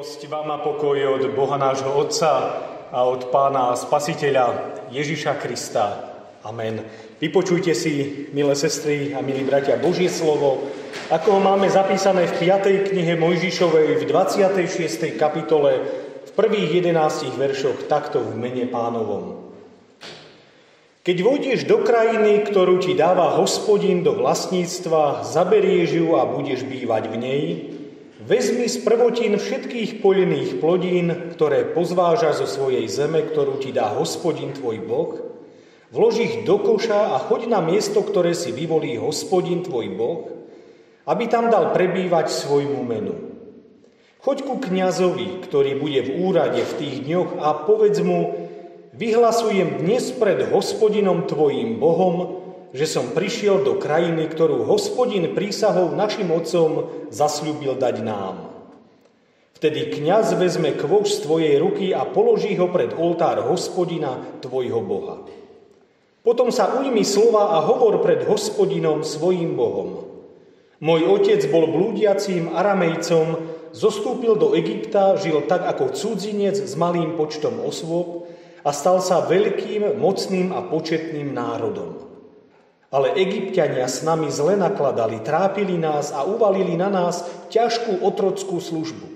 Milosť vám a pokoj od Boha nášho Otca a od Pána Spasiteľa Ježiša Krista. Amen. Vypočujte si, milé sestry a milí bratia, Božie slovo, ako ho máme zapísané v 5. knihe Mojžišovej v 26. kapitole v prvých 11 veršoch takto v mene Pánovom. Keď vôjdeš do krajiny, ktorú ti dáva Hospodin do vlastníctva, zaberieš ju a budeš bývať v nej, vezmi z prvotín všetkých poľných plodín, ktoré pozvážaš zo svojej zeme, ktorú ti dá Hospodin tvoj Boh, vlož ich do koša a choď na miesto, ktoré si vyvolí Hospodin tvoj Boh, aby tam dal prebývať svojmu menu. Choď ku kňazovi, ktorý bude v úrade v tých dňoch a povedz mu: vyhlasujem dnes pred Hospodinom tvojím Bohom, že som prišiel do krajiny, ktorú Hospodin prísahou našim otcom zasľúbil dať nám. Vtedy kňaz vezme kôš z tvojej ruky a položí ho pred oltár Hospodina tvojho Boha. Potom sa ujmi slova a hovor pred Hospodinom svojím Bohom. Môj otec bol blúdiacím Aramejcom, zostúpil do Egypta, žil tak ako cudzinec s malým počtom osôb a stal sa veľkým, mocným a početným národom. Ale Egypťania s nami zle nakladali, trápili nás a uvalili na nás ťažkú otrockú službu.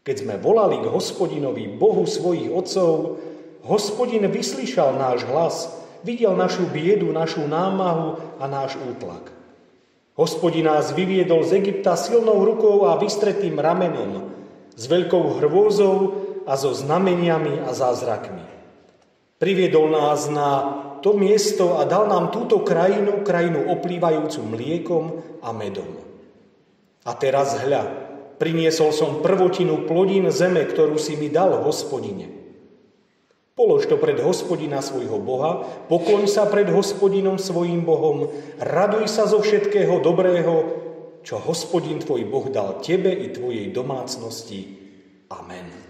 Keď sme volali k Hospodinovi, Bohu svojich otcov, Hospodin vyslyšal náš hlas, videl našu biedu, našu námahu a náš útlak. Hospodin nás vyviedol z Egypta silnou rukou a vystretým ramenom, s veľkou hrôzou a so znameniami a zázrakmi. Priviedol nás na to miesto a dal nám túto krajinu oplývajúcu mliekom a medom. A teraz hľa, priniesol som prvotinu plodín zeme, ktorú si mi dal, Hospodine. Polož to pred Hospodina svojho Boha, pokloň sa pred Hospodinom svojím Bohom, raduj sa zo všetkého dobrého, čo Hospodin tvoj Boh dal tebe i tvojej domácnosti. Amen.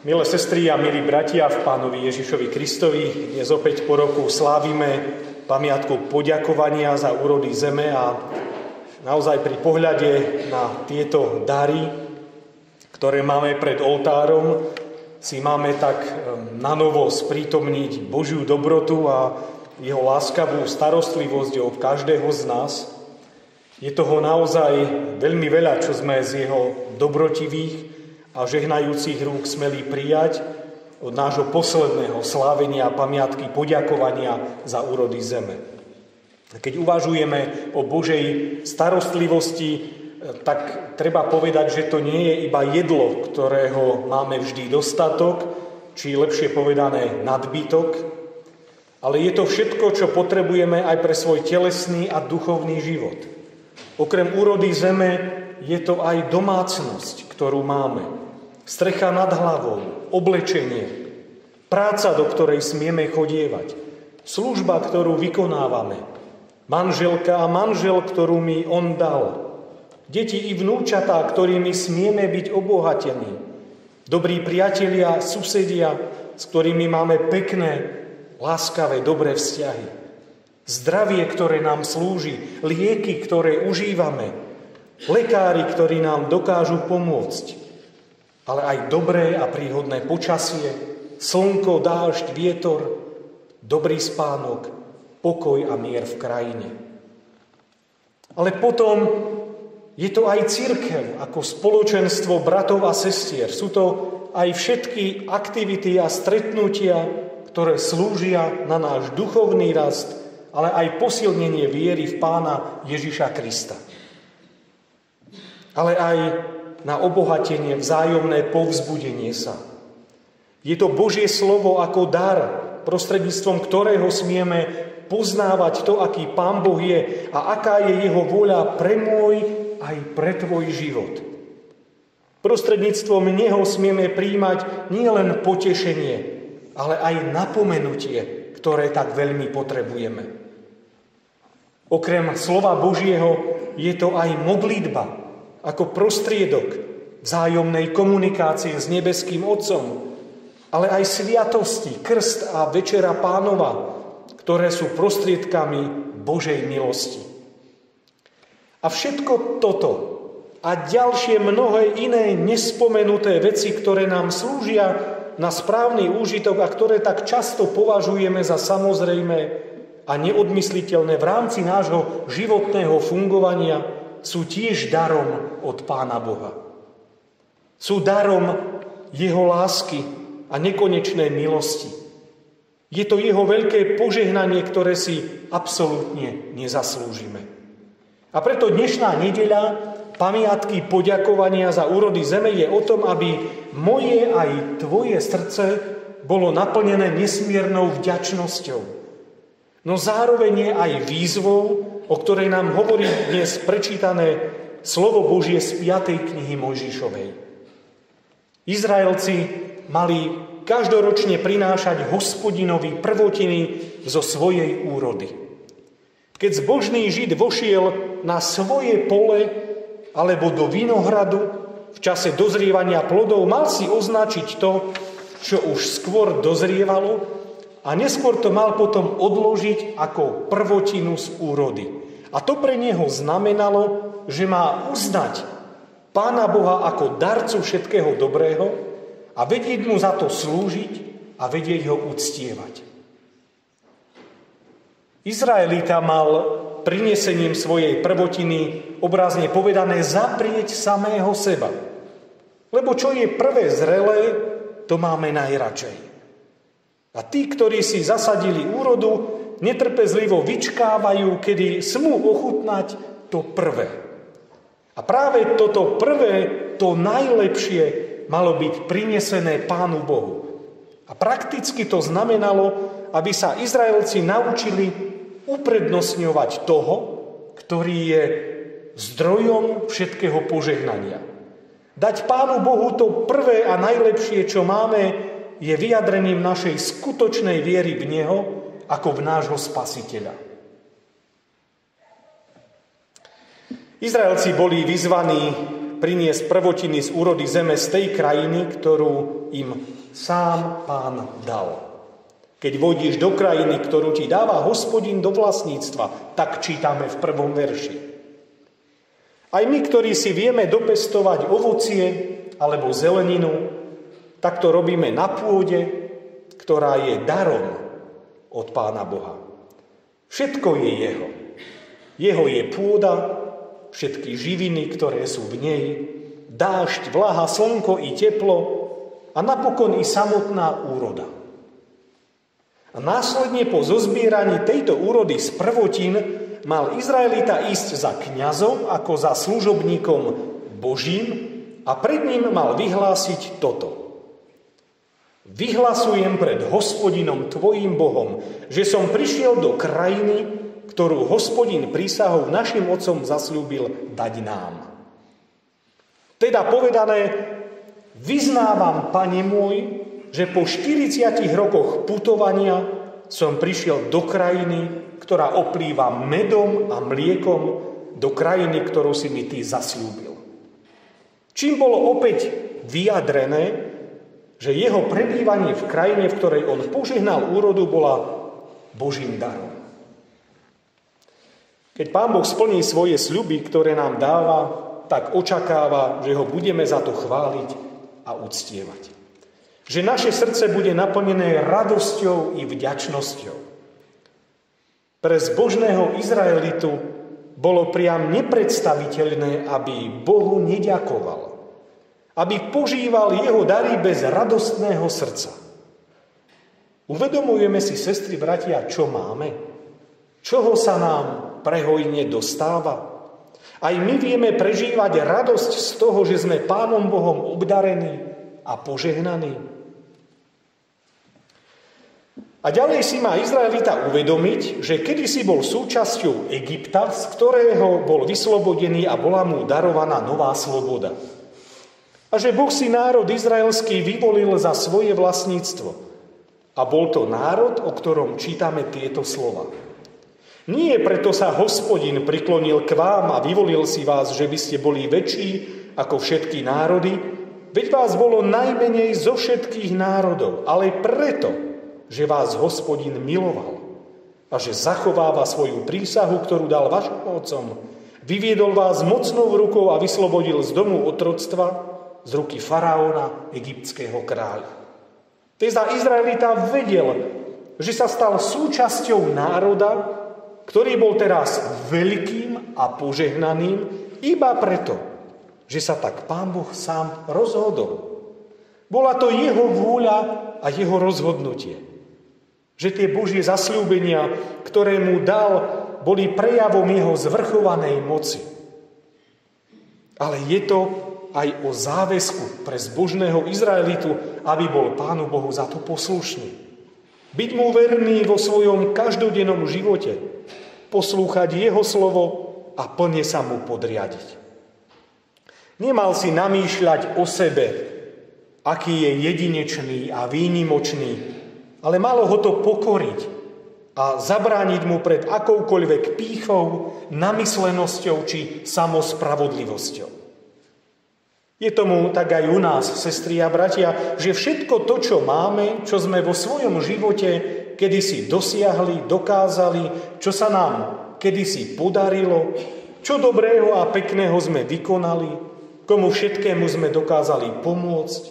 Milé sestry a milí bratia v Pánovi Ježišovi Kristovi, dnes opäť po roku slávime pamiatku poďakovania za úrody zeme a naozaj pri pohľade na tieto dary, ktoré máme pred oltárom, si máme tak nanovo sprítomniť Božiu dobrotu a jeho láskavú starostlivosť o každého z nás. Je toho naozaj veľmi veľa, čo sme z jeho dobrotivých a žehnajúcich rúk smeli prijať od nášho posledného slávenia a pamiatky poďakovania za úrody zeme. Keď uvažujeme o Božej starostlivosti, tak treba povedať, že to nie je iba jedlo, ktorého máme vždy dostatok, či lepšie povedané nadbytok, ale je to všetko, čo potrebujeme aj pre svoj telesný a duchovný život. Okrem úrody zeme je to aj domácnosť, ktorú máme. Strecha nad hlavou, oblečenie, práca, do ktorej smieme chodievať, služba, ktorú vykonávame, manželka a manžel, ktorú mi on dal, deti i vnúčatá, ktorými smieme byť obohatení, dobrí priatelia, susedia, s ktorými máme pekné, láskavé, dobré vzťahy, zdravie, ktoré nám slúži, lieky, ktoré užívame, lekári, ktorí nám dokážu pomôcť, ale aj dobré a príhodné počasie, slnko, dážď, vietor, dobrý spánok, pokoj a mier v krajine. Ale potom je to aj cirkev ako spoločenstvo bratov a sestier. Sú to aj všetky aktivity a stretnutia, ktoré slúžia na náš duchovný rast, ale aj posilnenie viery v Pána Ježiša Krista. Ale aj na obohatenie, vzájomné povzbudenie sa. Je to Božie slovo ako dar, prostredníctvom ktorého smieme poznávať to, aký Pán Boh je a aká je jeho vôľa pre môj aj pre tvoj život. Prostredníctvom neho smieme prijímať nielen potešenie, ale aj napomenutie, ktoré tak veľmi potrebujeme. Okrem slova Božieho je to aj modlitba, ako prostriedok vzájomnej komunikácie s nebeským Otcom, ale aj sviatosti, krst a večera Pánova, ktoré sú prostriedkami Božej milosti. A všetko toto a ďalšie mnohé iné nespomenuté veci, ktoré nám slúžia na správny úžitok a ktoré tak často považujeme za samozrejmé a neodmysliteľné v rámci nášho životného fungovania, sú tiež darom od Pána Boha. Sú darom jeho lásky a nekonečnej milosti. Je to jeho veľké požehnanie, ktoré si absolútne nezaslúžime. A preto dnešná nedeľa pamiatky poďakovania za úrody zeme je o tom, aby moje aj tvoje srdce bolo naplnené nesmiernou vďačnosťou. No zároveň je aj výzvou, o ktorej nám hovorí dnes prečítané slovo Božie z 5. knihy Mojžišovej. Izraelci mali každoročne prinášať Hospodinovi prvotiny zo svojej úrody. Keď zbožný Žid vošiel na svoje pole alebo do vinohradu v čase dozrievania plodov, mal si označiť to, čo už skôr dozrievalo, a neskôr to mal potom odložiť ako prvotinu z úrody. A to pre neho znamenalo, že má uznať Pána Boha ako darcu všetkého dobrého a vedieť mu za to slúžiť a vedieť ho uctievať. Izraelita mal prinesením svojej prvotiny, obrazne povedané, zaprieť samého seba. Lebo čo je prvé zrelé, to máme najradšej. A tí, ktorí si zasadili úrodu, netrpezlivo vyčkávajú, kedy smú ochutnať to prvé. A práve toto prvé, to najlepšie, malo byť prinesené Pánu Bohu. A prakticky to znamenalo, aby sa Izraelci naučili uprednostňovať toho, ktorý je zdrojom všetkého požehnania. Dať Pánu Bohu to prvé a najlepšie, čo máme, je vyjadrením našej skutočnej viery v Neho ako v nášho Spasiteľa. Izraelci boli vyzvaní priniesť prvotiny z úrody zeme z tej krajiny, ktorú im sám Pán dal. Keď vojdeš do krajiny, ktorú ti dáva Hospodin do vlastníctva, tak čítame v 1. verši. Aj my, ktorí si vieme dopestovať ovocie alebo zeleninu, tak to robíme na pôde, ktorá je darom od Pána Boha. Všetko je jeho. Jeho je pôda, všetky živiny, ktoré sú v nej, dážď, vlaha, slnko i teplo a napokon i samotná úroda. A následne po zozbieraní tejto úrody z prvotín mal Izraelita ísť za kňazom ako za služobníkom Božím a pred ním mal vyhlásiť toto. Vyhlasujem pred Hospodinom tvojim Bohom, že som prišiel do krajiny, ktorú Hospodin prísahou našim otcom zasľúbil dať nám. Teda povedané, vyznávam, Pane môj, že po 40 rokoch putovania som prišiel do krajiny, ktorá oplýva medom a mliekom, do krajiny, ktorú si mi ty zasľúbil. Čím bolo opäť vyjadrené, že jeho prebývanie v krajine, v ktorej on požehnal úrodu, bola Božím darom. Keď Pán Boh splní svoje sľuby, ktoré nám dáva, tak očakáva, že ho budeme za to chváliť a uctievať. Že naše srdce bude naplnené radosťou i vďačnosťou. Pre zbožného Izraelitu bolo priam nepredstaviteľné, aby Bohu neďakoval. Aby požíval jeho dary bez radostného srdca. Uvedomujeme si, sestry, bratia, čo máme? Čoho sa nám prehojne dostáva? Aj my vieme prežívať radosť z toho, že sme Pánom Bohom obdarení a požehnaní. A ďalej si má Izraelita uvedomiť, že kedysi bol súčasťou Egypta, z ktorého bol vyslobodený a bola mu darovaná nová sloboda. A že Boh si národ izraelský vyvolil za svoje vlastníctvo. A bol to národ, o ktorom čítame tieto slova. Nie preto sa Hospodin priklonil k vám a vyvolil si vás, že by ste boli väčší ako všetky národy, veď vás bolo najmenej zo všetkých národov, ale preto, že vás Hospodin miloval a že zachováva svoju prísahu, ktorú dal vašim otcom, Vyviedol vás mocnou rukou a vyslobodil z domu otroctva, z ruky faraóna, egyptského kráľa. Teda Izraelita vedel, že sa stal súčasťou národa, ktorý bol teraz veľkým a požehnaným iba preto, že sa tak Pán Boh sám rozhodol. Bola to jeho vôľa a jeho rozhodnutie. Že tie Božie zasľúbenia, ktoré mu dal, boli prejavom jeho zvrchovanej moci. Ale je to aj o záväzku pre zbožného Izraelitu, aby bol Pánu Bohu za to poslušný. Byť mu verný vo svojom každodennom živote, poslúchať jeho slovo a plne sa mu podriadiť. Nemal si namýšľať o sebe, aký je jedinečný a výnimočný, ale malo ho to pokoriť a zabrániť mu pred akoukoľvek pýchou, namyslenosťou či samospravodlivosťou. Je tomu tak aj u nás, sestry a bratia, že všetko to, čo máme, čo sme vo svojom živote kedysi dosiahli, dokázali, čo sa nám kedysi podarilo, čo dobrého a pekného sme vykonali, komu všetkému sme dokázali pomôcť,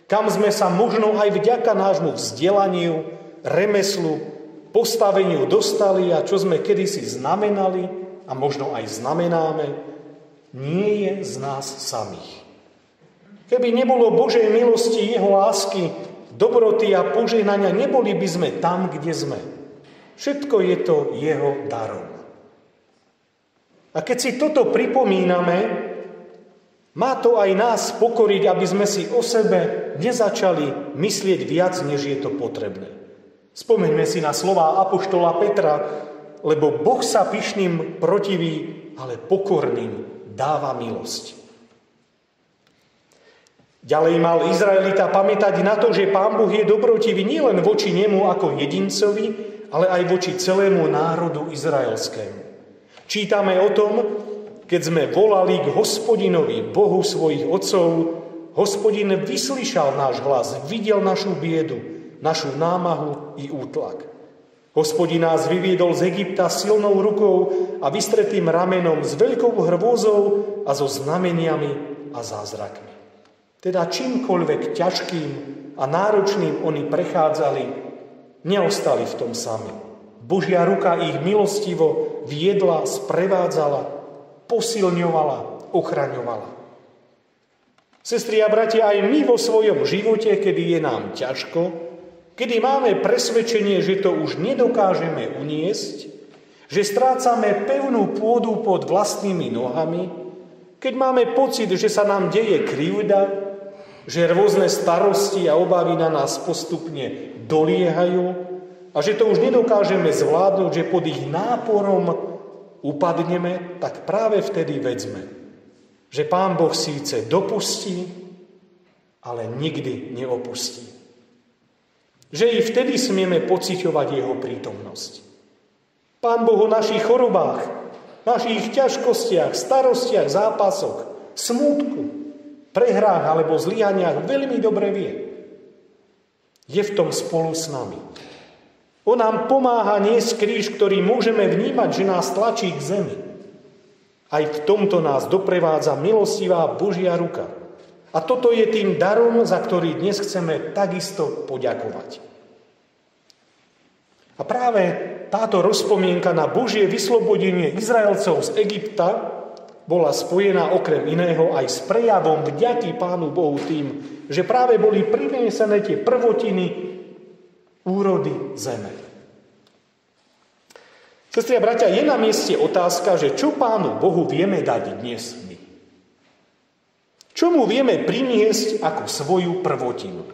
kam sme sa možno aj vďaka nášmu vzdelaniu, remeslu, postaveniu dostali a čo sme kedysi znamenali a možno aj znamenáme, nie je z nás samých. Keby nebolo Božej milosti, jeho lásky, dobroty a požehnania, neboli by sme tam, kde sme. Všetko je to jeho darom. A keď si toto pripomíname, má to aj nás pokoriť, aby sme si o sebe nezačali myslieť viac, než je to potrebné. Spomeňme si na slová apoštola Petra, lebo Boh sa pyšným protiví, ale pokorným dáva milosť. Ďalej mal Izraelita pamätať na to, že Pán Boh je dobrotivý nielen voči nemu ako jedincovi, ale aj voči celému národu izraelskému. Čítame o tom, keď sme volali k Hospodinovi, Bohu svojich otcov, Hospodin vyslyšal náš hlas, videl našu biedu, našu námahu i útlak. Hospodin nás vyviedol z Egypta silnou rukou a vystretým ramenom, s veľkou hrôzou a so znameniami a zázrakmi. Teda čímkoľvek ťažkým a náročným oni prechádzali, neostali v tom sami. Božia ruka ich milostivo viedla, sprevádzala, posilňovala, ochraňovala. Sestri a bratia, aj my vo svojom živote, kedy je nám ťažko, kedy máme presvedčenie, že to už nedokážeme uniesť, že strácame pevnú pôdu pod vlastnými nohami, keď máme pocit, že sa nám deje krivda, že rôzne starosti a obavy na nás postupne doliehajú a že to už nedokážeme zvládnuť, že pod ich náporom upadneme, tak práve vtedy vedzme, že Pán Boh síce dopustí, ale nikdy neopustí. Že i vtedy smieme pociťovať jeho prítomnosť. Pán Boh o našich chorobách, našich ťažkostiach, starostiach, zápasoch, smútku, prehrách alebo zlyhaniach veľmi dobre vie. Je v tom spolu s nami. On nám pomáha niesť kríž, ktorý môžeme vnímať, že nás tlačí k zemi. Aj v tomto nás doprevádza milostivá Božia ruka. A toto je tým darom, za ktorý dnes chceme takisto poďakovať. A práve táto rozpomienka na Božie vyslobodenie Izraelcov z Egypta bola spojená okrem iného aj s prejavom vďaky Pánu Bohu tým, že práve boli prinesené tie prvotiny úrody zeme. Sestri a bratia, je na mieste otázka, že čo Pánu Bohu vieme dať dnes my? Čo mu vieme priniesť ako svoju prvotinu?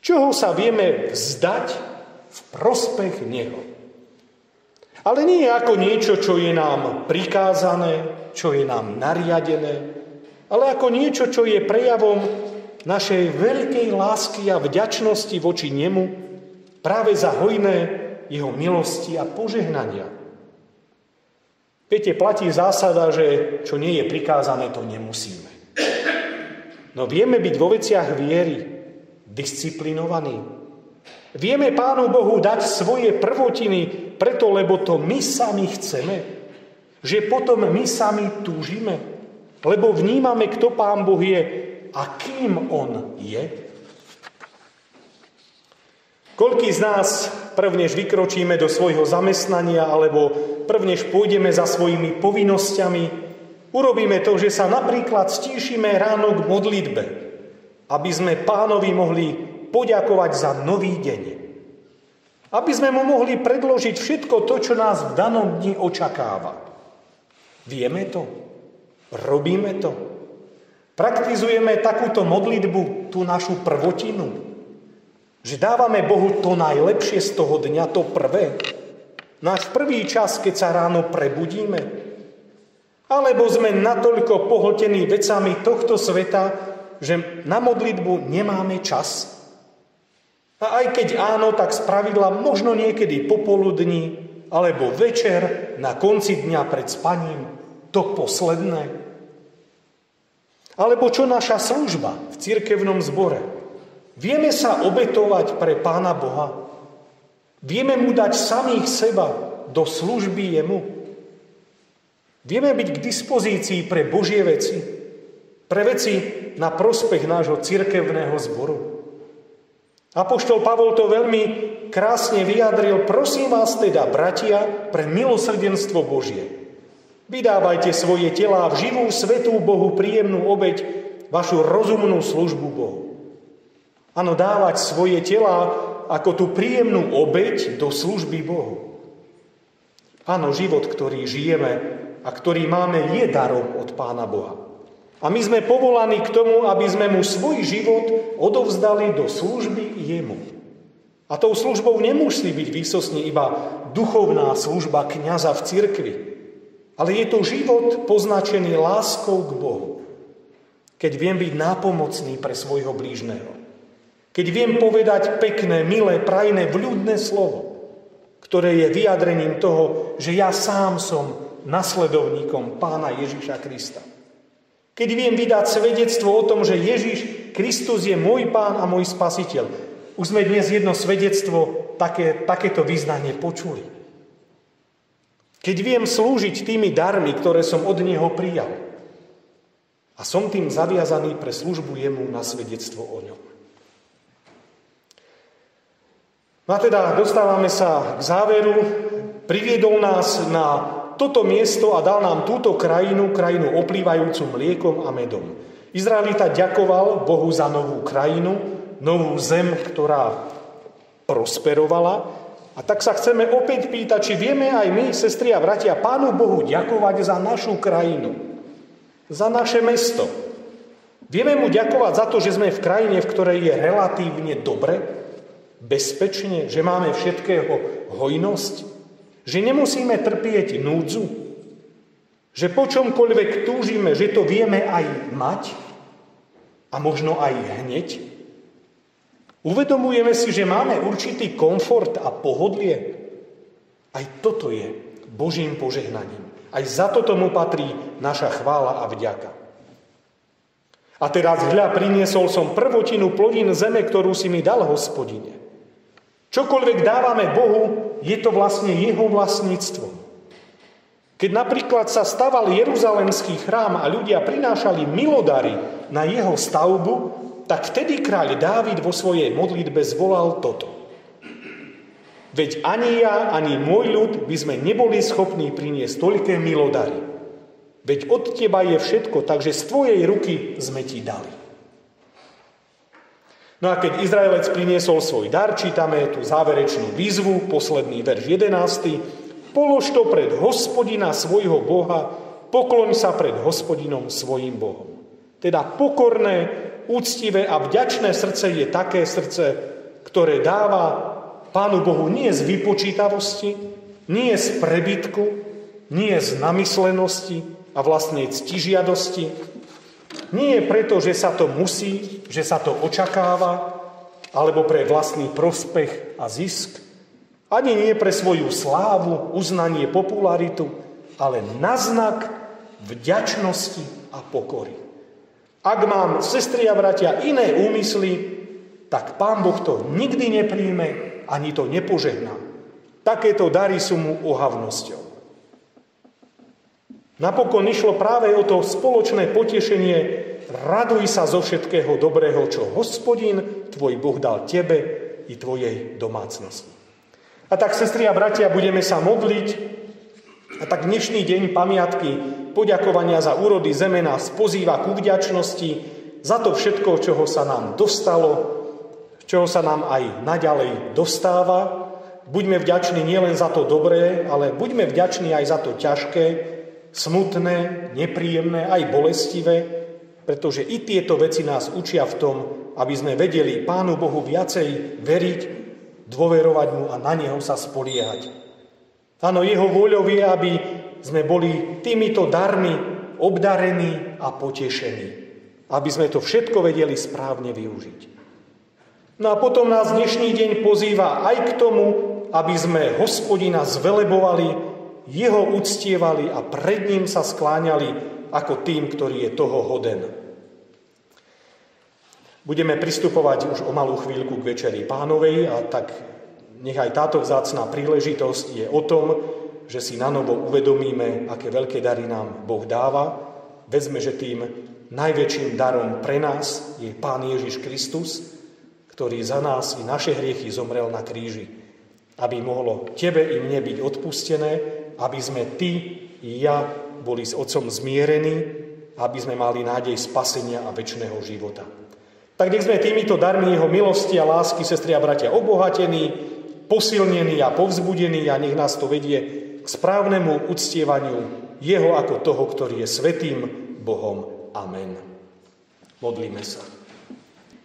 Čoho sa vieme vzdať v prospech Neho? Ale nie ako niečo, čo je nám prikázané, čo je nám nariadené, ale ako niečo, čo je prejavom našej veľkej lásky a vďačnosti voči nemu práve za hojné jeho milosti a požehnania. Viete, platí zásada, že čo nie je prikázané, to nemusíme. No vieme byť vo veciach viery disciplinovaní. Vieme Pánu Bohu dať svoje prvotiny preto, lebo to my sami chceme. Že potom my sami túžime, lebo vnímame, kto Pán Boh je a kým On je. Koľký z nás prvnež vykročíme do svojho zamestnania alebo prvnež pôjdeme za svojimi povinnosťami, urobíme to, že sa napríklad stíšime ráno k modlitbe, aby sme Pánovi mohli poďakovať za nový deň. Aby sme mu mohli predložiť všetko to, čo nás v danom dni očakáva. Vieme to? Robíme to? Praktizujeme takúto modlitbu, tú našu prvotinu? Že dávame Bohu to najlepšie z toho dňa, to prvé? Náš prvý čas, keď sa ráno prebudíme? Alebo sme natoľko pohltení vecami tohto sveta, že na modlitbu nemáme čas? A aj keď áno, tak spravidla možno niekedy popoludní alebo večer na konci dňa pred spaním, to posledné. Alebo čo naša služba v cirkevnom zbore? Vieme sa obetovať pre Pána Boha? Vieme mu dať samých seba do služby jemu? Vieme byť k dispozícii pre Božie veci? Pre veci na prospech nášho cirkevného zboru? Apoštol Pavol to veľmi krásne vyjadril. Prosím vás teda, bratia, pre milosrdenstvo Božie. Vydávajte svoje telá v živú, svätú Bohu príjemnú obeť, vašu rozumnú službu Bohu. Áno, dávať svoje telá ako tú príjemnú obeť do služby Bohu. Áno, život, ktorý žijeme a ktorý máme, je darom od Pána Boha. A my sme povolaní k tomu, aby sme mu svoj život odovzdali do služby jemu. A tou službou nemusí byť výsostne iba duchovná služba kňaza v cirkvi, ale je to život poznačený láskou k Bohu. Keď viem byť nápomocný pre svojho blížneho. Keď viem povedať pekné, milé, prajné, vľúdne slovo, ktoré je vyjadrením toho, že ja sám som nasledovníkom Pána Ježiša Krista. Keď viem vydať svedectvo o tom, že Ježiš Kristus je môj Pán a môj Spasiteľ. Už sme dnes jedno svedectvo, takéto vyznanie počuli. Keď viem slúžiť tými darmi, ktoré som od Neho prijal. A som tým zaviazaný pre službu jemu na svedectvo o ňom. No a teda dostávame sa k záveru. Priviedol nás na toto miesto a dal nám túto krajinu oplývajúcu mliekom a medom. Izraelita ďakoval Bohu za novú krajinu, novú zem, ktorá prosperovala. A tak sa chceme opäť pýtať, či vieme aj my, sestri a bratia, Pánu Bohu ďakovať za našu krajinu, za naše mesto. Vieme mu ďakovať za to, že sme v krajine, v ktorej je relatívne dobre, bezpečne, že máme všetkého hojnosť, že nemusíme trpieť núdzu, že po čomkoľvek túžime, že to vieme aj mať a možno aj hneď. Uvedomujeme si, že máme určitý komfort a pohodlie. Aj toto je Božím požehnaním. Aj za to tomu patrí naša chvála a vďaka. A teraz hľa, priniesol som prvotinu plodín zeme, ktorú si mi dal, Hospodine. Čokoľvek dávame Bohu, je to vlastne jeho vlastníctvom. Keď napríklad sa staval Jeruzalemský chrám a ľudia prinášali milodary na jeho stavbu, tak vtedy kráľ Dávid vo svojej modlitbe zvolal toto. Veď ani ja, ani môj ľud by sme neboli schopní priniesť toľké milodary. Veď od teba je všetko, takže z tvojej ruky sme ti dali. No a keď Izraelec priniesol svoj dar, čítame tú záverečnú výzvu, posledný verš 11. Polož to pred Hospodina svojho Boha, pokloň sa pred Hospodinom svojím Bohom. Teda pokorné, úctivé a vďačné srdce je také srdce, ktoré dáva Pánu Bohu nie z vypočítavosti, nie z prebytku, nie z namyslenosti a vlastnej ctižiadosti, nie preto, že sa to musí, že sa to očakáva, alebo pre vlastný prospech a zisk, ani nie pre svoju slávu, uznanie, popularitu, ale na znak vďačnosti a pokory. Ak mám, sestri a bratia, iné úmysly, tak Pán Boh to nikdy nepríjme, ani to nepožehná. Takéto dary sú mu ohavnosťou. Napokon išlo práve o to spoločné potešenie. Raduj sa zo všetkého dobrého, čo Hospodin, tvoj Boh, dal tebe i tvojej domácnosti. A tak, sestri a bratia, budeme sa modliť. A tak dnešný deň pamiatky poďakovania za úrody zeme nás pozýva ku vďačnosti za to všetko, čoho sa nám dostalo, čoho sa nám aj naďalej dostáva. Buďme vďační nielen za to dobré, ale buďme vďační aj za to ťažké, smutné, nepríjemné, aj bolestivé, pretože i tieto veci nás učia v tom, aby sme vedeli Pánu Bohu viacej veriť, dôverovať mu a na Neho sa spoliehať. Áno, Jeho vôľou je, aby sme boli týmito darmi obdarení a potešení. Aby sme to všetko vedeli správne využiť. No a potom nás dnešný deň pozýva aj k tomu, aby sme Hospodina zvelebovali, Jeho uctievali a pred ním sa skláňali ako tým, ktorý je toho hoden. Budeme pristupovať už o malú chvíľku k Večeri Pánovej a tak nech aj táto vzácna príležitosť je o tom, že si nanovo uvedomíme, aké veľké dary nám Boh dáva. Vezme, že tým najväčším darom pre nás je Pán Ježiš Kristus, ktorý za nás i naše hriechy zomrel na kríži, aby mohlo tebe i mne byť odpustené, aby sme ty i ja boli s Otcom zmierení, aby sme mali nádej spasenia a večného života. Tak nech sme týmito darmi Jeho milosti a lásky, sestri a bratia, obohatení, posilnení a povzbudení a nech nás to vedie k správnemu uctievaniu Jeho ako toho, ktorý je svätým Bohom. Amen. Modlíme sa.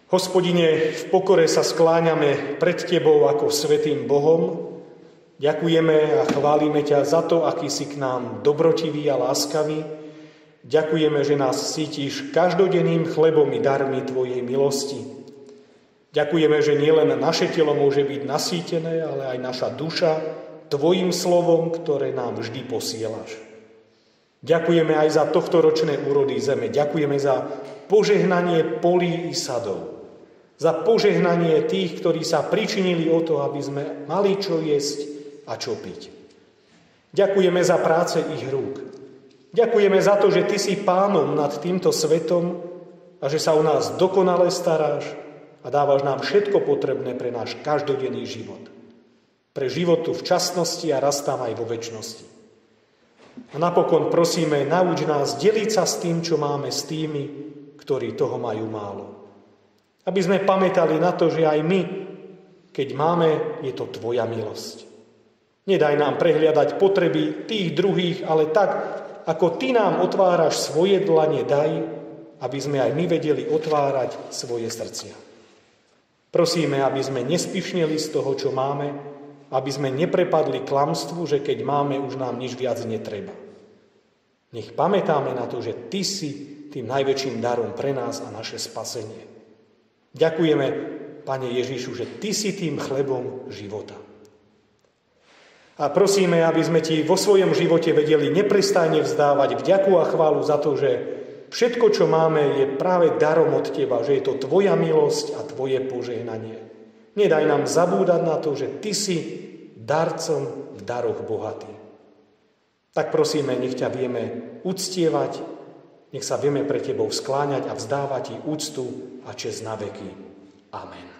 Hospodine, v pokore sa skláňame pred Tebou ako svätým Bohom. Ďakujeme a chválime ťa za to, aký si k nám dobrotivý a láskavý. Ďakujeme, že nás cítiš každodenným chlebom i darmi Tvojej milosti. Ďakujeme, že nielen naše telo môže byť nasýtené, ale aj naša duša Tvojim slovom, ktoré nám vždy posielaš. Ďakujeme aj za tohtoročné úrody zeme. Ďakujeme za požehnanie polí i sadov. Za požehnanie tých, ktorí sa pričinili o to, aby sme mali čo jesť a čo piť. Ďakujeme za práce ich rúk. Ďakujeme za to, že Ty si pánom nad týmto svetom a že sa o nás dokonale staráš a dávaš nám všetko potrebné pre náš každodenný život. Pre život tu v časnosti a raz tam aj vo večnosti. A napokon prosíme, nauč nás deliť sa s tým, čo máme, s tými, ktorí toho majú málo. Aby sme pamätali na to, že aj my, keď máme, je to Tvoja milosť. Nedaj nám prehliadať potreby tých druhých, ale tak, ako Ty nám otváraš svoje dlane, daj, aby sme aj my vedeli otvárať svoje srdcia. Prosíme, aby sme nespišneli z toho, čo máme, aby sme neprepadli klamstvu, že keď máme, už nám nič viac netreba. Nech pamätáme na to, že Ty si tým najväčším darom pre nás a naše spasenie. Ďakujeme, Pane Ježišu, že Ty si tým chlebom života. A prosíme, aby sme Ti vo svojom živote vedeli neprestajne vzdávať vďaku a chválu za to, že všetko, čo máme, je práve darom od Teba, že je to Tvoja milosť a Tvoje požehnanie. Nedaj nám zabúdať na to, že Ty si darcom v daroch bohatý. Tak prosíme, nech ťa vieme uctievať, nech sa vieme pre Tebou skláňať a vzdávať Ti úctu a česť na veky. Amen.